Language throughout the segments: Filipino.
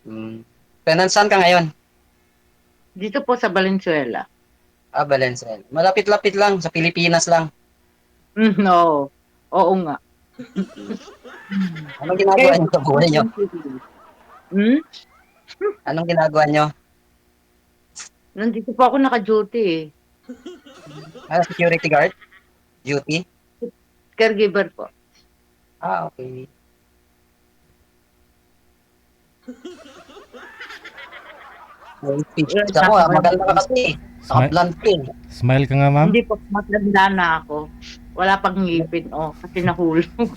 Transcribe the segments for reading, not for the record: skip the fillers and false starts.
Hmm. Saan ka ngayon? Dito po sa Valenzuela. Valenzuela. Malapit-lapit lang, sa Pilipinas lang. No. Oo nga. Anong Kayo ginagawa niyo po, sa buhay niyo? hmm? Anong ginagawa niyo? Nandito po ako naka-duty eh. Security guard? Duty? Caregiver po. Okay. May speech Yun, ako, nasa kayo. maganda ka kasi. Smile, Naka-blunt ka eh. smile ka nga, ma'am. Hindi po, matanda na ako. Wala pang ngipin, kasi nahulog.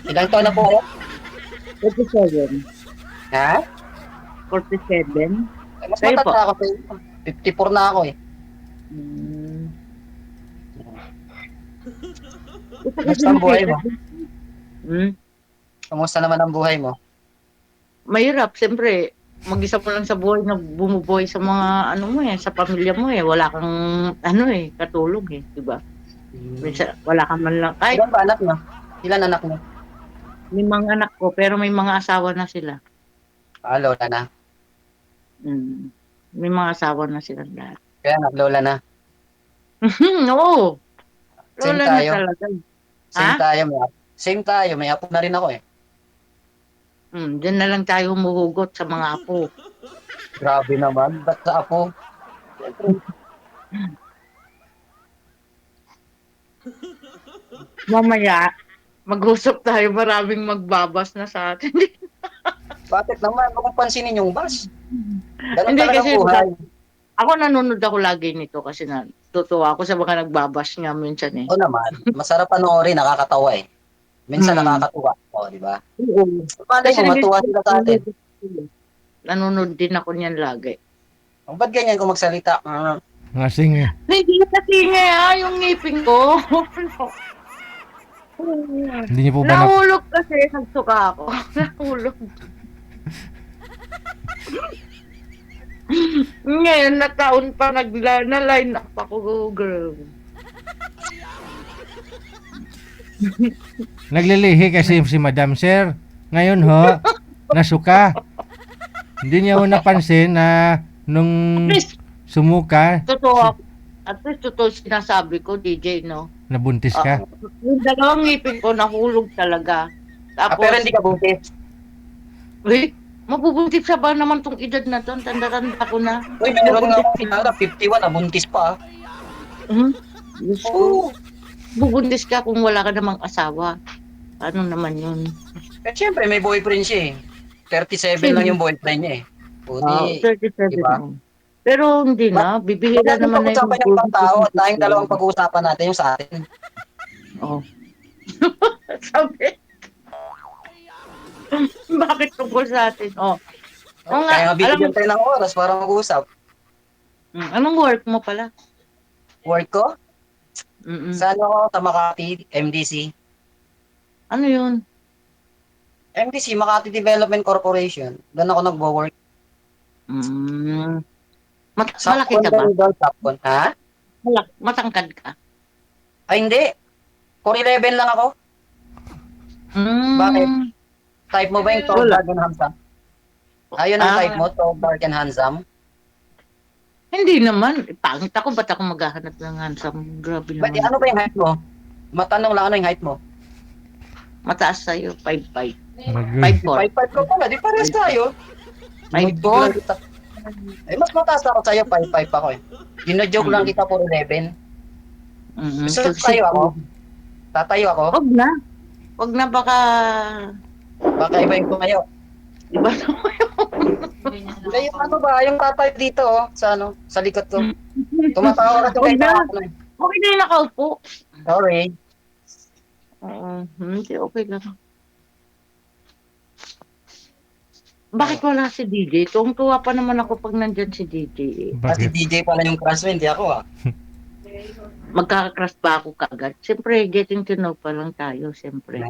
Ilang taon na po ako? 47. Ha? 47. Mas Kayo po? matanda ako sa 54 na ako eh. Hmm. Kamusta ang buhay mo? Hmm? Kamusta naman ang buhay mo? Mahirap, siyempre. Mag-isa mo lang sa buhay na bumubuhay sa mga ano mo sa pamilya mo Wala kang katulong di ba? Minsan, wala ka man lang. Kahit Ilan ba anak mo? Ilan anak mo? may mga anak ko, pero may mga asawa na sila. Lola na. Mm. May mga asawa na sila lahat. Kaya nga, lola na. Oo. Same Lola na tayo. talaga. Same Ha? tayo. Same tayo. May apo na rin ako eh. Diyan na lang tayo humuhugot sa mga apo. Grabe naman. Ba't sa apo? Siyempre, Mamaya, mag-usap tayo, maraming magbabas na sa atin. bakit naman? Huwag mong pansinin yung bus. Ganun Hindi talagang kasi, buhay. ako nanonood ako lagi nito kasi tutuwa ako sa mga nagbabash nga minsan O naman, masarap panoorin, nakakatawa eh. Minsan Hmm. nakakatuwa. O, di ba? Oo. Malay Kasi mo, matuwa sila sa atin. nanonood din ako niyan lagi. O, ba't ganyan kung magsalita? Ngasing eh. Hindi kasi nga yung ngipin ko. Hindi niyo po ba Nahulog kasi, nagsuka ako. Nahulog. Ngayon, na taon pa na-line up ako, girl. naglilihi kasi si Madam Sir? Ngayon ho, nasuka. Hindi niya ho napansin na nung At least, sumuka, totoo, at least totoo sinasabi ko, DJ, no? nabuntis ka. Yung dalawang ngipin ko, nahulog talaga. Pero Tapos, hindi ka buntis. mabubuntis sa ba naman tong edad na to? Tanda-tanda ko na. Uy, meron nga akong Mabubuntis kilala, 51, nabuntis pa. Diyos ko. Oo. Bubuntis ka kung wala ka namang asawa. Ano naman yun? Siyempre, may boyfriend siya eh. 37 lang Sino? yung boyfriend niya eh. O di, 37 di ba? na. Pero hindi na. Bibihira Magandang naman na yung pag-usapan yung pang tao at tayong dalawang pag-uusapan natin yung sa atin. Oh. Sabi, bakit tungkol sa atin? Oo nga, Kaya nga alam mo, bibigyan tayo ng oras para mag-usap. anong work mo pala? Work ko? Mm-mm. Sa ano ako, sa Makati, MDC. Ano yun? MDC, Makati Development Corporation. Doon ako nagwo-work. Mm. Malaki Sapcon ka ba ba? doon? Sapcon. Ha? Matangkad ka? Ay, hindi. 4'11 lang ako. Bakit? Mm. Type mo ba yung tall, Wala. dark, and handsome? Ayun ang type mo, tall, dark, and handsome. Hindi naman. Pangit ako. Ba't ako maghahanap ng handsome? Grabe Ba't naman. ano ba yung height mo? Matanong lang ano yung height mo? Mataas sa'yo. 5'5". Agoy. 5'4". 5'5 ko pala, di pares tayo. 5'4". Mas mataas ako sa'yo, 5'5 ako eh. Gino-joke lang kita for 11. Gusto tayo ako? Tatayo ako? Wag na. Wag na baka... Baka iba yung tumayo. Iba naman Hindi, yung ano ba, yung tatay dito oh, sa ano, sa likod ko. Tumatawa ka Wag kay na. ako eh. Okay na yung nakaupo. Sorry. Oo. Hindi, okay lang. Bakit wala si DJ? Tuwang-tuwa pa naman ako pag nandyan si DJ eh. Kasi Bakit? DJ pala yung crush mo, hindi ako ah. Magkakakrush ba ako kagad? Siyempre, getting to know pa lang tayo, siyempre.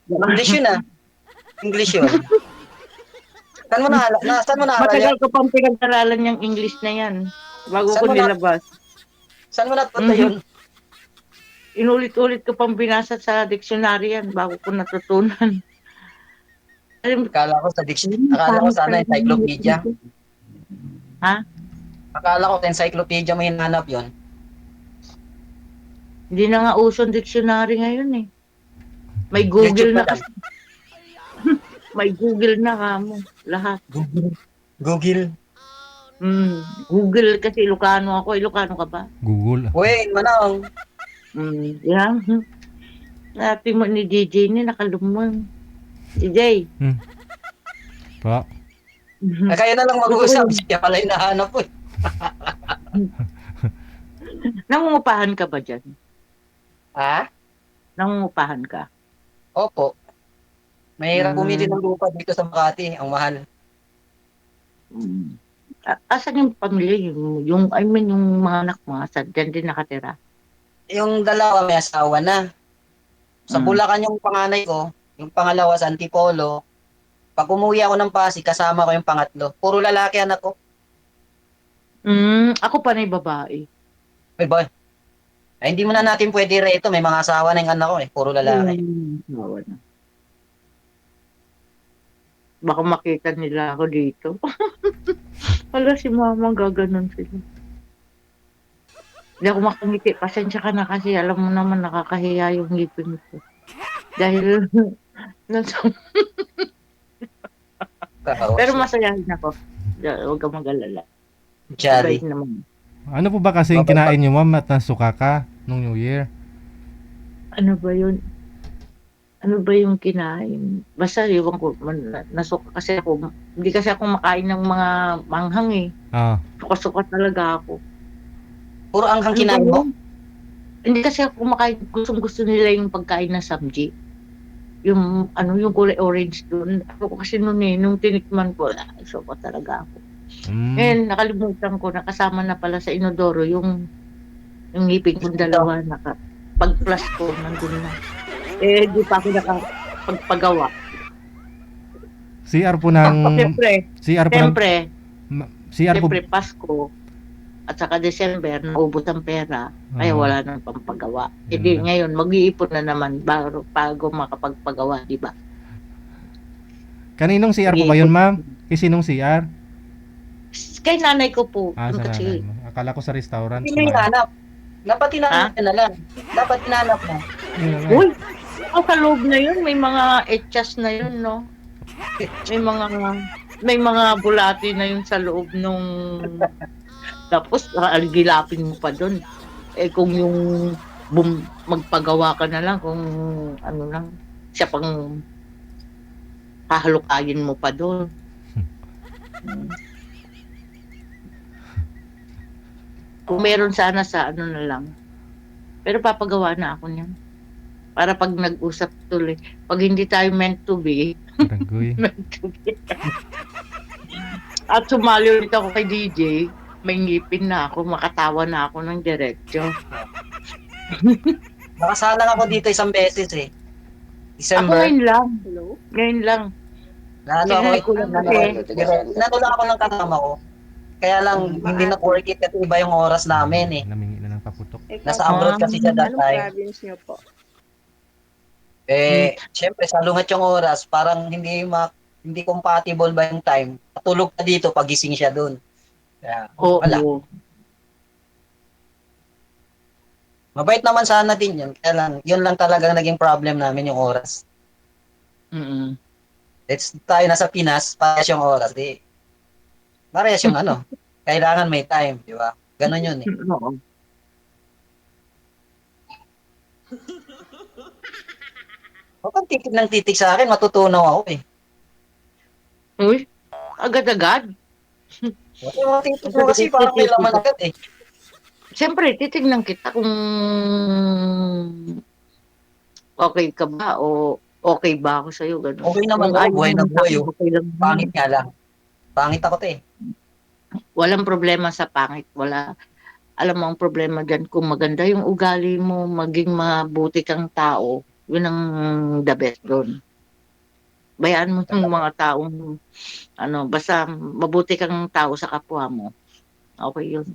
English yun ah. English yun. Saan mo naaral yan? Matagal ko pang pinag-aralan yung English na yan. Bago Saan ko mo na, nilabas. saan mo natuto yun? Inulit-ulit ko pang binasa sa dictionary yan bago ko natutunan. Akala ko akala ko sana encyclopedia. Ha? Akala ko encyclopedia mo hinanap yon. Hindi na nga uso ang dictionary ngayon eh. May Google YouTube na pa kasi. May Google na ka mo. Lahat. Google. Google kasi Ilocano ako. Ilocano ka ba? Google. Uy, manang. Yeah. Natin mo ni DJ ni nakalumang. DJ. Pa. Kayo na lang mag-uusap. Siya pala yung nahanap ko. Nangungupahan ka ba dyan? Ha? Nangungupahan ka? Opo. Mahirap bumili ng lupa dito sa Makati. Ang mahal. Asan yung pamilya? Yung mga anak mo, asan? Diyan din nakatira? Yung dalawa may asawa na. Sa Bulacan yung panganay ko. Yung pangalawa sa Antipolo. Pag umuwi ako ng Pasig, kasama ko yung pangatlo. Puro lalaki anak ko. Ako pa na yung babae. Ay, boy. Ay, hindi mo na natin pwede reto. May mga asawa na yung anak ko eh. Puro lalaki. Asawa na. Baka makita nila ako dito. Wala si mama, gaganon sila. Hindi ako makangiti. Pasensya ka na kasi alam mo naman nakakahiya yung ngipin ko. Dahil pero masayahin ako. Huwag ka mag-alala. Jolly. Bait naman. Ano po ba kasi yung kinain nyo, ma'am, at nasuka ka nung New Year? Ano ba yun? Ano ba yung kinain? Basta iwan ko, nasuka kasi ako. Hindi kasi ako makain ng mga manghang eh. Suka-suka talaga ako. Puro anghang kinain mo? Hindi kasi ako makain. Gustong-gusto nila yung pagkain na samji. Yung kulay orange doon. Ako kasi noon eh, nung tinikman ko, suka talaga ako. And nakalimutan ko, nakasama na pala sa inodoro yung ngipin kong dalawa. Pag-plus ko, nandun na. Di pa ako nakapagpagawa. CR po ng... Siyempre, Pasko at saka December, naubos ang pera, kaya wala nang pampagawa. Hindi, ngayon, mag-iipon na naman bago makapagpagawa, di ba? Kaninong CR po ba yun, ma'am? Sinong CR? Kay nanay ko po. Sa nanay mo. Akala ko sa restaurant. Hindi mo hinanap. Dapat hinanap na lang. Dapat hinanap mo. Uy! Sa loob na yun, may mga etchas na yun, no? May mga bulati na yun sa loob nung... Tapos, gilapin mo pa doon. Kung yung magpagawa ka na lang, kung ano lang, siya pang hahalukayin mo pa doon. Kung meron sana sa ano na lang. Pero papagawa na ako niyan. Para pag nag-usap tuloy. Pag hindi tayo meant to be. Meant to be. At sumali ulit ako kay DJ. May ngipin na ako. Makatawa na ako ng diretso. Nakasalang ako dito isang beses eh. Ako December. ngayon lang. Ngayon lang. Natulak ako ng kasama ko. Kaya lang, hindi na work it kasi iba yung oras namin eh. Namingi na ng paputok. Nasa abroad kasi siya that time. Anong province niyo po? Siyempre, sa lungat yung oras, parang hindi compatible ba yung time. Patulog ka dito, pagising siya dun. Kaya, wala. Mabait naman sana din yun. Kaya lang, yun lang talagang naging problem namin yung oras. Let's tayo nasa Pinas, parehas yung oras. Parehas yung kailangan may time, di ba? Ganon yun eh. Oo. Kapag titig ng titig sa akin, matutunaw ako eh. Uy, agad-agad. Titig mo kasi parang may laman agad eh. Siyempre, titignan kita kung okay ka ba o okay ba ako sa'yo. Ganun. Okay naman ako, buhay na buhay. Pangit nga lang. Pangit ako eh. Walang problema sa pangit. Wala. Alam mo ang problema dyan, kung maganda yung ugali mo, maging mabuti kang tao, yun ang the best doon. Bayaan mo yung mga taong, basta mabuti kang tao sa kapwa mo. Okay yun.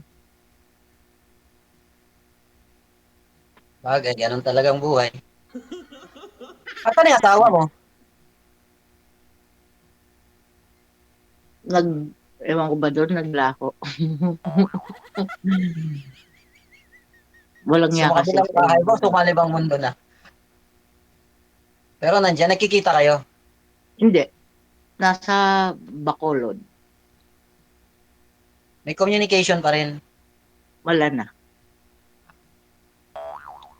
Bagay, ganun talagang buhay. At ano yung asawa mo? Ewan ko ba doon, naglaho. Walang Sa niya kasi. kabilang bahay mo, sumalibang mundo na. Pero nandiyan, nakikita kayo. Hindi. Nasa Bacolod. May communication pa rin. Wala na.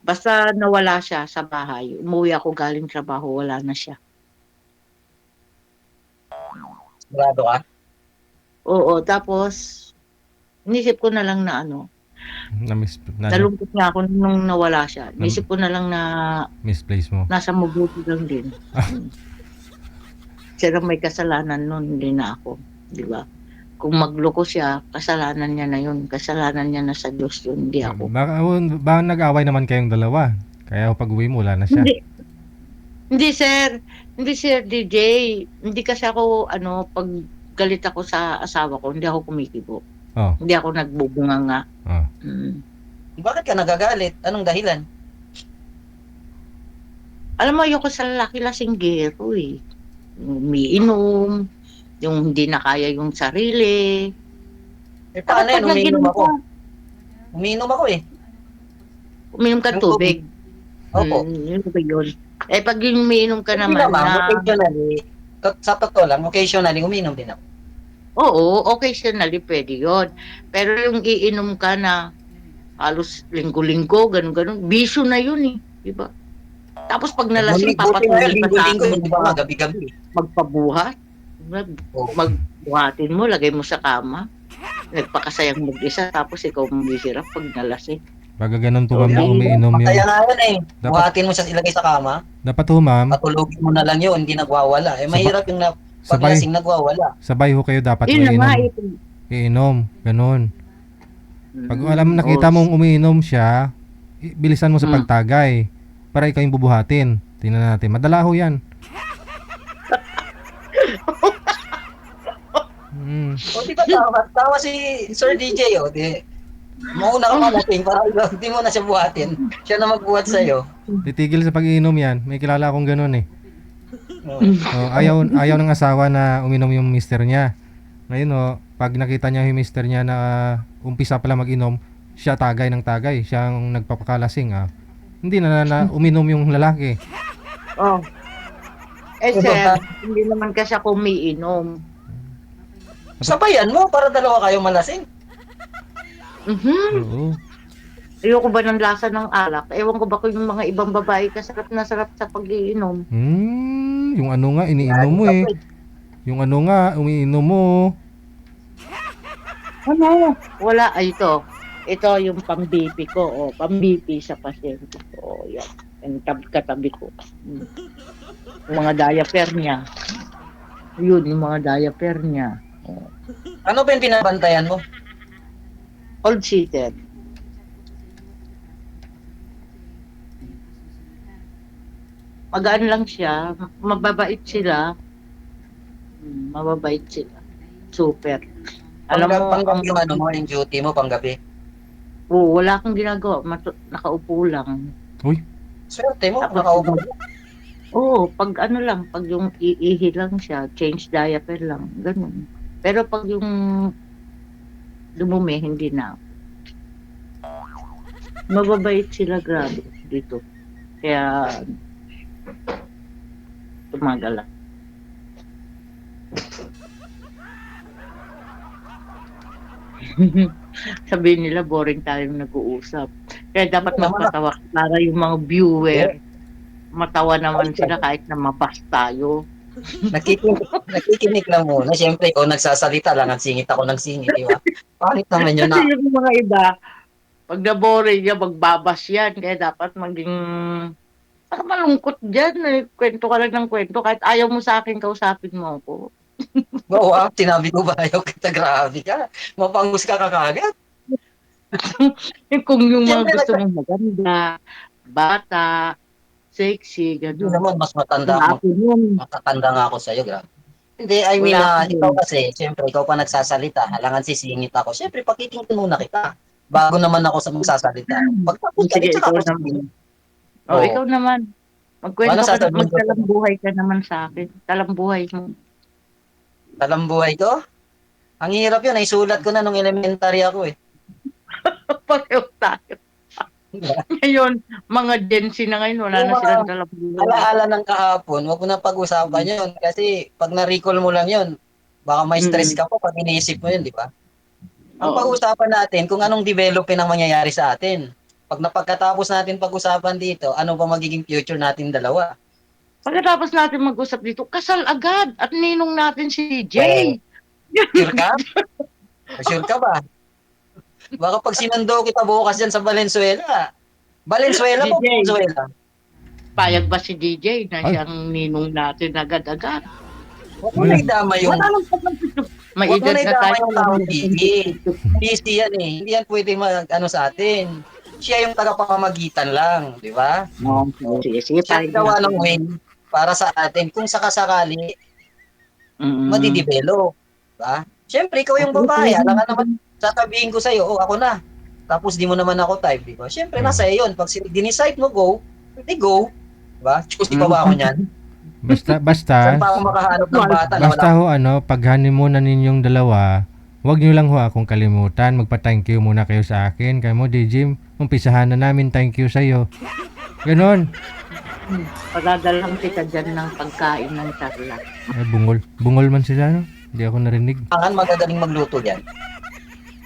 Basta nawala siya sa bahay. Umuwi ako galing trabaho, wala na siya. Sigurado ka? Oo, tapos inisip ko na lang na nalungkot nga ako nung nawala siya. Inisip ko na lang na misplace mo. nasa mabuti lang din. Siya lang may kasalanan nun, hindi na ako. Di ba? Kung magloko siya, kasalanan niya na yun. Kasalanan niya na sa Diyos yun, hindi ako. Baka nag-away naman kayong dalawa. Kaya pag uwi mo, wala na siya. Hindi sir. Hindi sir, DJ. Hindi kasi ako, pag galit ako sa asawa ko, hindi ako kumikibo. Oh. Hindi ako nagbubunganga. Oh. Bakit ka nagagalit? Anong dahilan? Alam mo, ayoko sa lalaki lasinggero eh. Umiinom, yung hindi na kaya yung sarili. Eh, paano yun? Pag Umiinom nag-inom ako. ka, Umiinom ako eh. uminom ka Yung tubig. Opo. Yun ba yun? Eh, pag yung umiinom ka Hindi naman naman, na... occasionally. Sa totoo lang, occasionally, umiinom din ako. Oo, occasionally pwede yun. Pero yung iinom ka na halos linggo-linggo, ganun-ganun, bisyo na yun eh. Diba? Tapos pag nalasing, Buti na yun, papatuloy ka sa linggo-linggo, akin, hindi ba nga, gabi-gabi. magpabuhat. Oo. Magbuhatin mo, lagay mo sa kama. Nagpakasayang mag-isa, tapos ikaw maghihirap pag nalasing. Baga ganun po So, ma'am na yun, umiinom yung... Kaya nga yun eh. Dapat- Buhatin mo siya ilagay sa kama, Dapat ho ma'am, patulogin mo na lang yun, hindi nagwawala. Eh, mahirap yung pag sabay, lasing nagwawala. sabay ho kayo dapat yun na nga, umiinom. Iinom, ganun. Pag Mm. alam nakita Oo. mong umiinom siya, bilisan mo sa Mm. pagtagay para ikaw yung bubuhatin. Tingnan natin. Madala ho yan. O di ba tawa si Sir DJ o di. Mauna ka malasing para hindi mo na siya buhatin. Siya na magbuhat sa'yo. Titigil sa pag-iinom yan. May kilala akong ganun eh. Oh. Ayaw ng asawa na uminom yung mister niya. Ngayon pag nakita niya yung mister niya na umpisa pala mag-inom, siya tagay ng tagay. Siya ang nagpapakalasing. Hindi na uminom yung lalaki. Oh. Eh sir, hindi naman kasi ako umiinom. Sabayan mo para dalawa kayong malasing. Oo. Ayoko ba ng lasa ng alak? Ewan ko ba kung yung mga ibang babae kasarap na sarap sa pag-iinom. Yung ano nga, iniinom mo eh. Yung ano nga, umiinom mo. Ano? Wala. Ay, ito. Ito yung pang-BP ko. Pang-BP sa pasyente ko. Yan. Yung katabi ko. Yung mga diaper niya. Yun, yung mga diaper niya. Ano ba yung binabantayan mo? Old-seated. Magaan lang siya. Mababait sila. Mababait sila. Super. Alam mo, Panggabi yung ano mo, yung duty mo panggabi. wala akong ginagawa. Nakaupo lang. Uy, Swerte mo, Tapos, nakaupo. Oo, pag ano lang, pag yung iihi lang siya, change diaper lang, ganun. Pero pag yung dumumi, hindi na. Mababait sila, grabe, dito. Kaya, tumagal lang. Sabihin nila, boring tayong nag-uusap. Kaya dapat magpatawa para yung mga viewer, matawa naman sila kahit na mabas tayo. Nakikinig lang muna. Siyempre, ikaw nagsasalita lang, ang singit ako ng singit, di ba? Pangit naman yun Kasi na. yung mga iba, pag na-boring niya, magbabas yan. Kaya dapat maging, parang malungkot dyan. Kwento ka lang ng kwento. Kahit ayaw mo sa akin, kausapin mo ako. Oo, sinabi ko ba ayaw kita, grabe ka. Mapangus ka kagad. Kung yung mga Siyempre, gusto mong maganda, bata, sexy, Hindi gano'n. naman, mas matatanda nga ako sa'yo, grabe. Hindi, I mean, Wala akong ikaw kasi, siyempre, ikaw pa nagsasalita, halangan sisingit ako. Siyempre, pakikinggan muna kita. Bago naman ako sa magsasalita. Pagtapos ka, Sige, tsaka ikaw ako naman. sisingit. Oh, ikaw naman. Magkwento Ano ka, sasabihin ko? magtalambuhay ka naman sa akin. Talambuhay mo. Talambuhay ko? Ang hirap yun, naisulat ko na nung elementary ako eh. Pareho tayo. Ngayon, mga Gen Z na ngayon, wala Yung na mga silang dalang buhay. alaala ng kahapon, wag mo na pag-usapan yun. Kasi pag na-recall mo lang yun, baka may stress Mm. ka pa pag iniisip mo yun, di ba? Ang Oo. pag-usapan natin kung anong development ang mangyayari sa atin. Pag napagkatapos natin pag-usapan dito, ano ba magiging future natin dalawa? Pagkatapos natin mag-usap dito, kasal agad at ninong natin si Well, Jay. sure ka? Sure ka ba? Baka pag sinundo kita bukas yan sa Valenzuela. Valenzuela po, DJ, Valenzuela. payag ba si DJ na Ay, siyang ninong natin agad-agad? Huwag mo wala. na idama yung, Wala nang pagkakito. May huwag mo edad na na idama tayo. yung taong gigi. Busy yan eh. Hindi yan pwede ano sa atin. Siya yung tagapamamagitan lang, di ba? No, sige, sige, Siya payag gawa ng natin. way para sa atin kung sakasakali Mm. madidevelop. Diba? Siyempre, ikaw yung babae. Alam ka naman, sasabihin ko sa'yo, oh, ako na. Tapos di mo naman ako type, di ba? Siyempre, nasa iyo yun. Pag dinicide mo, go, di go. Diba? Choose pa ba ako niyan? Saan Basta, pa ako makahanap ng bata na wala? basta ho ano, pag honeymoon na ninyong dalawa, wag niyo lang ho akong kalimutan. Magpa-thank you muna kayo sa akin. Kaya mo, DJ, umpisahan na namin thank you sa'yo. Ganon. Pagdadalang kita dyan ng pagkain ng tarla. Ay, bungol. Bungol man sila, no? Hindi ako narinig. Ang magagaling magluto yan.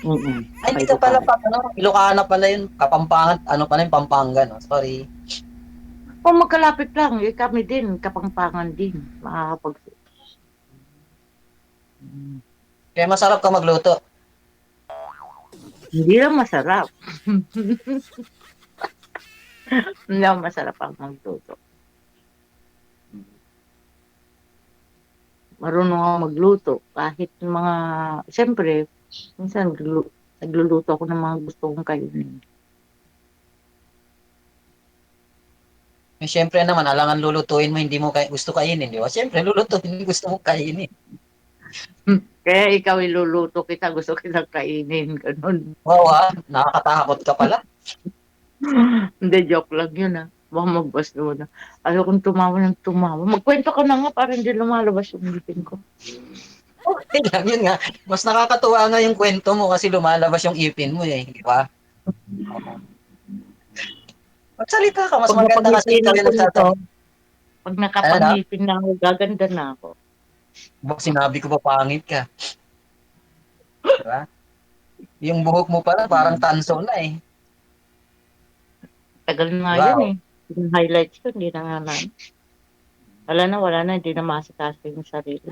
Mm. Ay, hindi ka pala pa, ano, Ilocana pala yun. Kapampangan, ano pala yung Pampanga, no? Sorry. Kung magkalapit lang, kami din, Kapampangan din. Makakapag... Kaya masarap ka magluto. Hindi lang masarap. Hindi lang masarap ang magluto. Marunong ako magluto. Kahit mga... Siyempre, minsan nagluluto ako ng mga gusto kong kainin. Eh, siyempre naman, alangan lulutuin mo, hindi mo gusto kainin, di ba? Siyempre, lulutuin mo gusto mong kainin. Kaya ikaw iluluto kita, gusto kitang kainin. Ganun. Wow, ha? Nakakatakot ka pala. Hindi, joke lang yun ah. Baka magbas na. Ayaw kong tumawa ng tumawa. Magkwento ka na nga para hindi lumalabas yung ngipin ko. Okay lang, yun nga. Mas nakakatuwa nga yung kwento mo kasi lumalabas yung ipin mo eh, di ba? Magsalita ka, mas Pag maganda kasi napangipin ikaw yung ako nito, nagsasalita. pag Ano na? nakapangipin na ako, gaganda na ako. Bak sinabi ko pa pangit ka. Di ba? Yung buhok mo pala parang tanso na eh. Tagal na nga Wow. yun eh. Yung highlights ko, hindi na nga na. Wala na, hindi na masikaso yung sarili.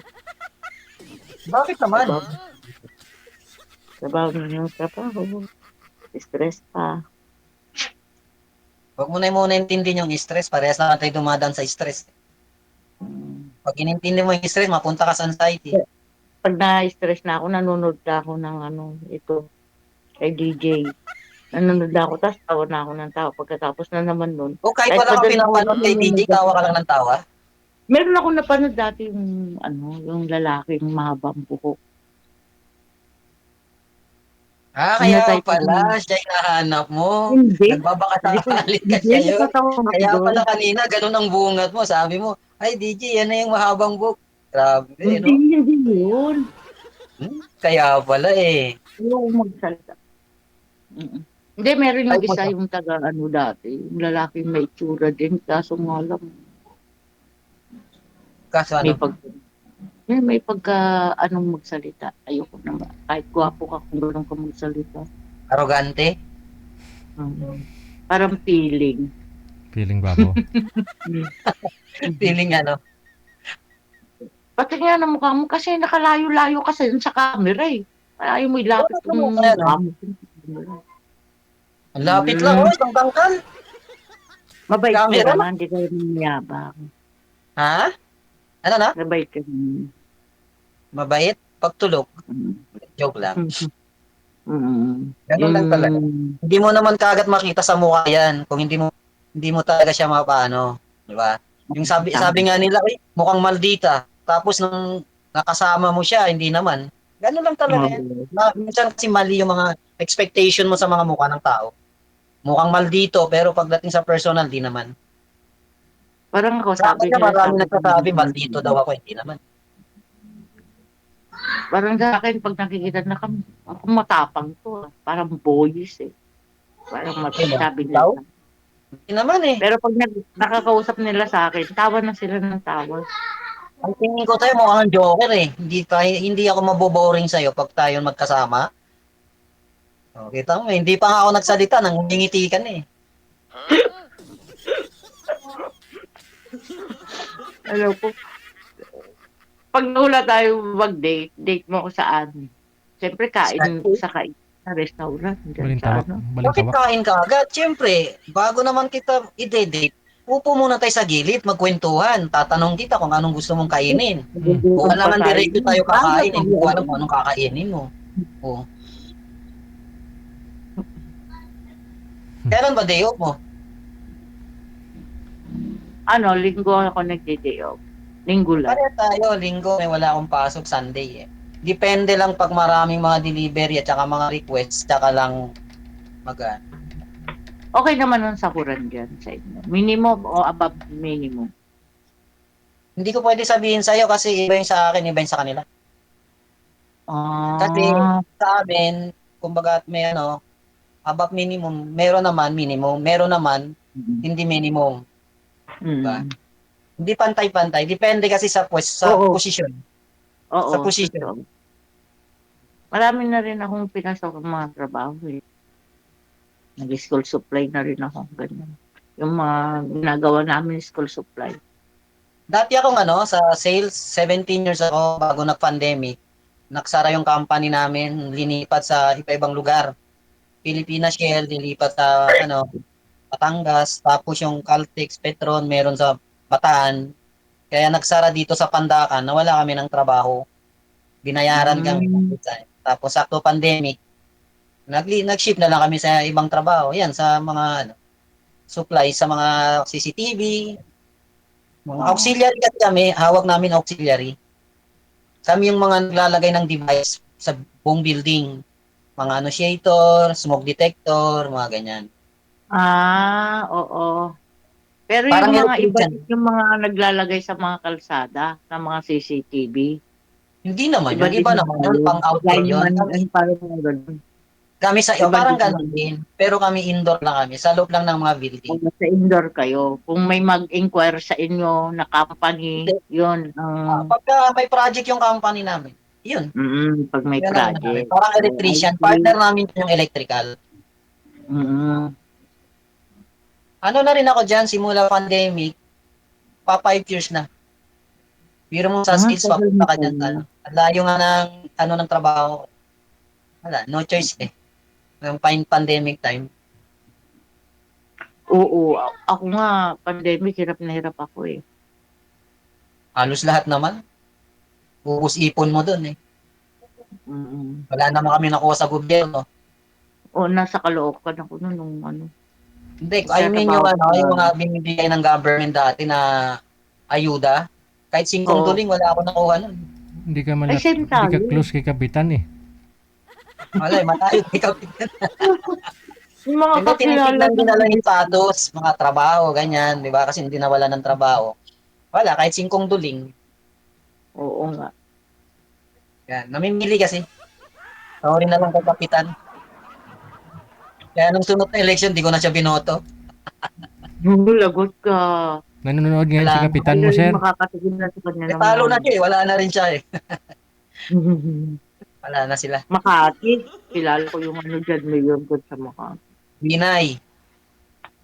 Bakit naman? Trabaho na yung trabaho. Stress pa. Huwag mo na muna intindihin yung stress. Parehas na tayo dumadaan sa stress. Pag inintindi mo yung stress, mapunta ka sa anxiety. Pag na-stress na ako, nanonood na ako ng ito, kay DJ. Nanonood na ako, tapos tawa na ako ng tawa. Pagkatapos na naman nun. O kahit Kahit wala kang madaling pinapanood kay DJ, tawa ka lang ng tawa. Meron ako napanood dati yung lalaking mahabang buhok. Kaya Natype pala, siya yung nahanap mo. Hindi. Nagbabakasakalit ka Hindi siya ko yun. tatawa ako Kaya doon. pala kanina, ganun ang bungat mo. Sabi mo, ay DJ, yan na yung mahabang book. Grabe, no? Hindi yun. Kaya pala eh. Ayaw ko magsalita. Hindi, meron yung Ay, isa yung taga dati. Yung lalaking may itsura din. Kaso nga lang, Kaso may ano? may pagka magsalita. Ayoko naman. Kahit gwapo ka kung gano'n ka magsalita. Arrogante? Parang feeling. Feeling ba ako? Feeling ano? Pati nga na mukha mo kasi nakalayo-layo kasi yun sa camera eh. Ayaw mo ilapit Ano yung kaya, no? mukha mo. Ang lapit lang, oh, isang tangkal. Mabait Camera? ka naman, hindi kayo mayabang. Ha? Ano na? Mabait ka naman. Mabait? Pagtulog? Joke lang. Ganun lang talaga. Hindi mo naman kaagad makita sa mukha yan kung hindi mo talaga siya mapaano, di ba? Yung sabi nga nila, mukhang maldita. Tapos nung nakasama mo siya, hindi naman. Ganun lang talaga yan. Minsan kasi mali yung mga expectation mo sa mga mukha ng tao. Mukhang maldito, pero pagdating sa personal, di naman. Parang ako Sa sabi akin na nila marami nagsasabi, maldito daw ako, hindi naman. Parang sa akin, pag nakikita na kami, ako matapang to. Parang boys eh. Parang Sino? sabi Ikaw? nila. Hindi naman eh. Pero pag nakakausap nila sa akin, tawa na sila ng tawa. Ang tingin ko tayo mukhang joker eh. Hindi ako maboboring sa'yo pag tayo magkasama. O, kita mo, hindi pa nga ako nagsalita, nang ngingiti ka na eh. Alam ko, pag nawala tayo mag-date, date mo ako saan? Siyempre, sa restaurant. Dyan sa Balintawak, ano. Bakit balintawak. kain ka agad? Siyempre, bago naman kita i-date, upo muna tayo sa gilid, magkwentuhan. Tatanong kita kung anong gusto mong kainin. Kung Nagugutom pa alam tayo. diretso tayo Paano kakain, hindi tayo? ko alam kung anong kakainin mo. O. Kailan ba day off mo? Ano, linggo ako nagde-day off. Linggo lang. Pareho tayo, linggo, may wala akong pasok, Sunday eh. Depende lang pag maraming mga delivery at saka mga requests, tsaka lang mag Okay naman ang sakuran dyan sa inyo. Minimum o above minimum? Hindi ko pwede sabihin sa'yo kasi iba yung sa akin, iba yung sa kanila. Kasi Ah, sa amin, kumbaga may above minimum, meron naman minimum, meron naman hindi minimum, diba? mm. Hindi pantay-pantay, depende kasi sa Oo, posisyon, oo, sa posisyon. totoo. Marami na rin akong pinasok ng mga trabaho eh. Nag-school supply na rin ako, ganyan. Yung mga ginagawa namin school supply. Dati akong sa sales, 17 years ako bago nag-pandemic. Naksara yung company namin, linipat sa iba-ibang lugar. Pilipinas Shell, lilipat sa Batangas, tapos yung Caltex, Petron, meron sa Bataan. Kaya nagsara dito sa Pandakan, nawala kami ng trabaho. Binayaran kami ng Mm. design. Tapos sakto pandemic, nag-shift na lang kami sa ibang trabaho. Yan, sa mga supply, sa mga CCTV, mga Oo. auxiliary kasi kami, hawak namin auxiliary. Kami yung mga naglalagay ng device sa buong building. Mga annunciator, smoke detector, mga ganyan. Ah, oo. Pero Parang yung mga iba electrician. din yung mga naglalagay sa mga kalsada ng mga CCTV. Hindi naman Iba yun. din Iba yung naman mga yun. yun. Pang outdoor yun. Lineman, Kami, ang parang mga ganun. kami Iba parang din ganun yung din. Pero kami indoor lang kami. Sa loob lang ng mga building. kung nasa indoor kayo. Kung may mag-inquire sa inyo na company, Hindi. yun ang Pagka may project yung company namin, yun. pag may Yun ang namin. project. Parang So, electrician. IT, Partner namin yung electrical. mm, Ano na rin ako dyan, simula pandemic, pa 5 years na. Biro mo sa skills, tagal papunta na ka dyan. pala. Ang layo nga ng trabaho. Wala, no choice eh. Yung pandemic time. Oo, ako nga, pandemic, hirap na hirap ako eh. Halos lahat naman. Ubus ipon mo dun eh. Mm. Wala naman kami nakuha sa gobyerno. O, nasa Caloocan ako noon, nung ano, Hindi, I mean yung nagtatrabaho ko sa, yung mga binibigay ng government dati na ayuda. Kahit singkong oo. duling, wala ako nakuha nun. Ay, same Hindi ka tayo. close kay Kapitan eh. Wala, matayo kay kapitan. Yung mga Hindi, kakilala tinitignan din ng nila yung status, mga trabaho, ganyan, di ba? Kasi hindi nawala ng trabaho. Wala, kahit singkong duling. oo nga. Yan, namimili kasi. Sorry na lang kay kapitan. Kaya nung sunod na election, di ko na siya binoto. Lagot ka. Nanonood ngayon si Wala. Kapitan mo, Kailan sir. yung makakatigil na sa kanya Eh, ng talo mga na siya eh. Wala na rin siya eh. Wala na sila. Makati. Kilala ko yung ano dyan, mayor ko sa Makati. Binay.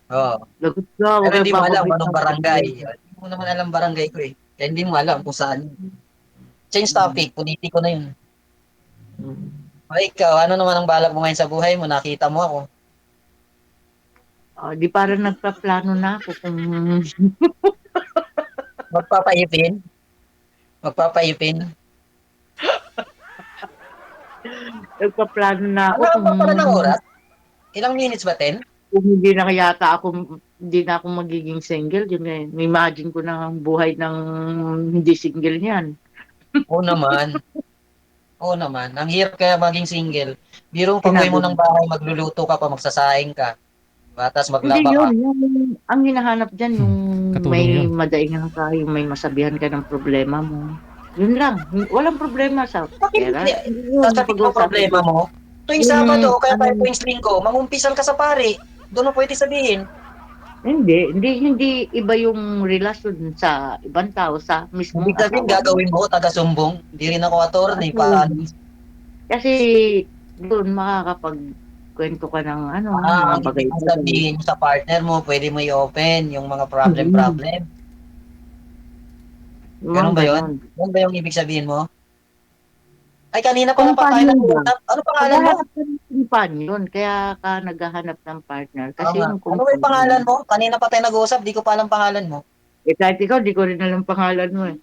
Oo. Lagot ka, Pero huwag hindi kayong mo alam babagay anong ng barangay. presidente. Hindi mo naman alam barangay ko eh. Kaya hindi mo alam kung saan. Change Mm. topic. Politiko na yun. Mm. O ikaw, ano naman ang balak mo ngayon sa buhay mo? Nakita mo ako. Di parang nagpaplano na ako kung Magpapaipin. Magpapaipin. nagpaplano na ako Ano kung ba pala ng oras? Ilang minutes ba, 10? kung hindi na ako magiging single, yun eh. Imagine ko na ang buhay ng hindi single niyan. Oo naman. Oo naman. Ang hirap kaya maging single. Biro mo pag-uwi Sinabi mo mo. ng bahay, magluluto ka pa, magsasaing ka. Tapos Hindi maglaba ka. yun, yung ang hinahanap diyan yung Katulong may yun. madaingan ka, yung may masabihan ka ng problema mo. Yun lang. Walang problema sa pera. Hindi. Yun, Sasabihin mo pag-usapan problema ko. mo. Tuwing Yung, Sabado o kaya tayo ano, tuwing Linggo, mangumpisal ka sa pare. Doon mo pwede sabihin. hindi iba yung relasyon sa ibang tao sa mismong Ibig sabihin, asawa mo. gagawin mo, taga-sumbong. Hindi rin ako attorney. Kasi, Paano? kasi doon makakapagkwento ka ng ano, mga Ang ibig mong bagay-bagay. sabihin sa partner mo, pwede mo i-open yung mga Mhm. problem-problem. Yung Ganun mga ba yun? ganon. Ganun ba yung ibig sabihin mo? Ay, kanina pa lang pa tayo Companion ba? nag-uusap. Ano pangalan mo? Naghahanap ka ng companion, kaya ka naghahanap ng partner. Oo Kasi nga. yung Ano ba yung pangalan companion, mo? Kanina pa tayo nag-uusap, di ko pa alam pangalan mo. kahit ikaw, di ko rin alam pangalan mo eh.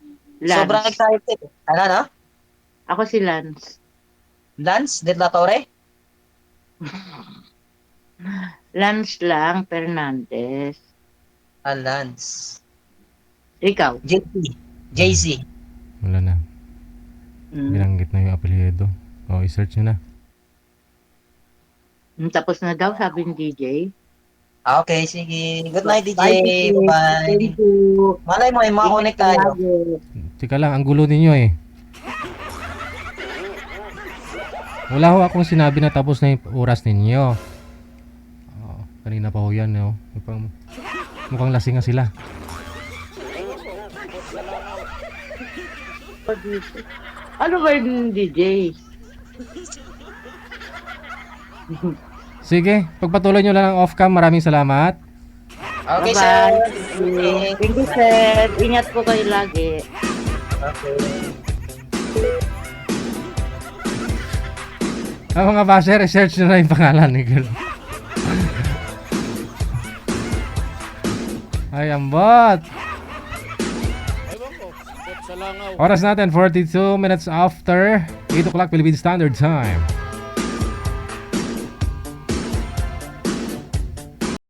Sobrang Lance. excited. Ano na? Ako si Lance. Lance De La Torre? Lance lang, Fernandez. Lance. Ikaw. JC. JC. Wala na. Mm. Binanggit na yung apelyido. O, i-search nyo na. Tapos na daw, sabi ni DJ. Okay, sige. Good night, DJ. Bye, DJ. Bye. Thank you. Malay mo, makakonect Ingat ka tayo. lagi. Tika lang, ang gulo ninyo eh. Wala ho akong sinabi na tapos na yung oras ninyo. Oh, kanina pa ho yan, no? Mukhang lasing nga sila. Ano ba yung DJ? Sige, pagpatuloy nyo lang ang off-cam. Maraming salamat. Okay, Bye-bye. sir. Thank you, sir. Ingat po kayo lagi. Okay. Mga basher, research nyo na yung pangalan ni girl. Ay, ambot. Oras natin, 42 minutes after 8 o'clock Philippine Standard Time.